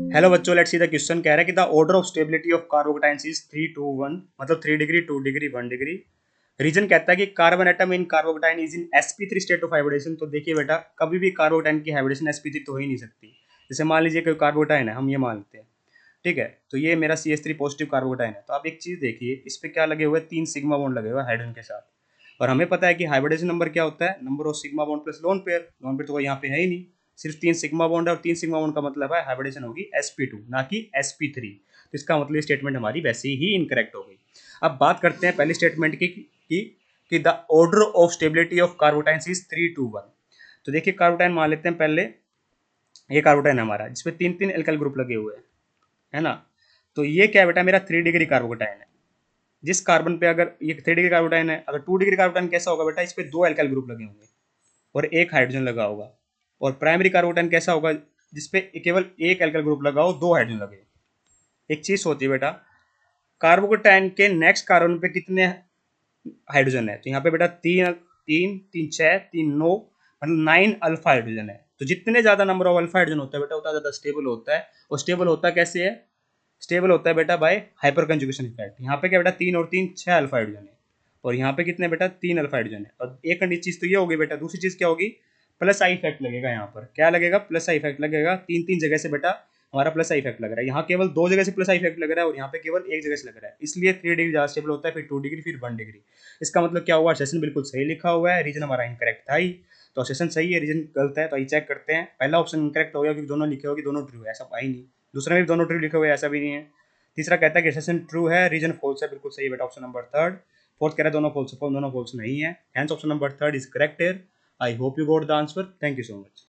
Hello बच्चों, let's see the question. कह रहा है कि the order of stability of carbocations is 3 2 1, मतलब 3 डिग्री 2 डिग्री 1 डिग्री। रीजन कहता है कि carbon atom in carbocation is in sp3 state of hybridisation. तो देखिए बेटा, कभी भी कार्बोकेटाइन की हाइब्रिडेशन sp3 तो हो ही नहीं सकती। जैसे मान लीजिए कोई कार्बोकेटाइन है, हम ये मान लेते हैं, ठीक है। तो ये मेरा CH3 पॉजिटिव कार्बोकेटाइन है। तो आप एक चीज देखिए, इस पे क्या लगे हुए हैं, 3 सिग्मा बॉन्ड लगे हुए हैं हाइड्रोजन के साथ। और हमें पता है कि हाइब्रिडेशन नंबर क्या होता है, number of sigma bond plus lone pair तो यहाँ पे है ही नहीं। सिर्फ 3 सिग्मा बॉन्ड है, और 3 सिग्मा बॉन्ड का मतलब है हाइब्रिडेशन होगी sp2 ना कि sp3। तो इसका मतलब स्टेटमेंट हमारी वैसे ही इनकरेक्ट हो गई। अब बात करते हैं पहली स्टेटमेंट की कि the order of stability of carbocations is 3 2 1। तो देखिए कार्बोटाइन मान लेते हैं पहले। ये कार्बोटाइन है हमारा, जिसपे 3 3 एल्काइल ग्रुप लगे हुए हैं, है ना। तो ये क्या है बेटा, मेरा 3 डिग्री कार्बोटाइन है। जिस कार्बन पे अगर ये 3 डिग्री कार्बोटाइन है, अगर 2 डिग्री कार्बोटाइन कैसा होगा बेटा, इस पे 2 एल्काइल ग्रुप लगे होंगे और एक हाइड्रोजन लगा होगा। और प्राइमरी कार्बोटाइन कैसा होगा, जिसपे केवल एक एल्काइल ग्रुप लगा हो, 2 हाइड्रोजन लगे। एक चीज होती है बेटा, कार्बोकेटाइन के नेक्स्ट कार्बन पे कितने हाइड्रोजन है। तो यहाँ पे बेटा तीन तीन तीन छह तीन नौ, मतलब 9 अल्फा हाइड्रोजन है। तो जितने ज्यादा नंबर ऑफ अल्फा हाइड्रोजन होता है बेटा, उतना ज्यादा स्टेबल होता है। और स्टेबल होता कैसे है, स्टेबल होता है बेटा बाय हाइपर कंजुगेशन इफेक्ट। यहाँ पे क्या बेटा, 3 और 3 6 अल्फा हाइड्रोजन है। और यहाँ पे कितने बेटा, 3 अल्फा हाइड्रोजन है। और एक चीज तो ये होगी बेटा, दूसरी चीज क्या होगी, प्लस आई इफेक्ट लगेगा। यहाँ पर क्या लगेगा, प्लस आई इफेक्ट लगेगा। 3 3 जगह से बेटा हमारा प्लस आई इफेक्ट लग रहा है। यहाँ केवल 2 जगह से प्लस आई इफेक्ट लग रहा है, और यहाँ पे केवल एक जगह से लग रहा है। इसलिए 3 डिग्री ज्यादा स्टेबल होता है, फिर 2 डिग्री, फिर 1 डिग्री। इसका मतलब क्या हुआ, सेशन बिल्कुल सही लिखा हुआ है, रीजन हमारा इनकरेक्ट था ही। तो सेशन सही है, रीजन गलत है। तो ये चेक करते हैं, पहला ऑप्शन इनकरेक्ट हो गया क्योंकि दोनों लिखे होगी, दोनों ट्रू है, ऐसा पाई नहीं। दूसरा में भी दोनों ट्रू लिखे हुए, ऐसा भी नहीं है। तीसरा कहता है कि सेशन ट्रू है, रीजन फॉल्स है, बिल्कुल सही है बेटा, ऑप्शन नंबर थर्ड। फोर्थ कह रहा है दोनों फॉल्स, दोनों फॉल्स नहीं है, hence option number third is correct है। I hope you got the answer. Thank you so much.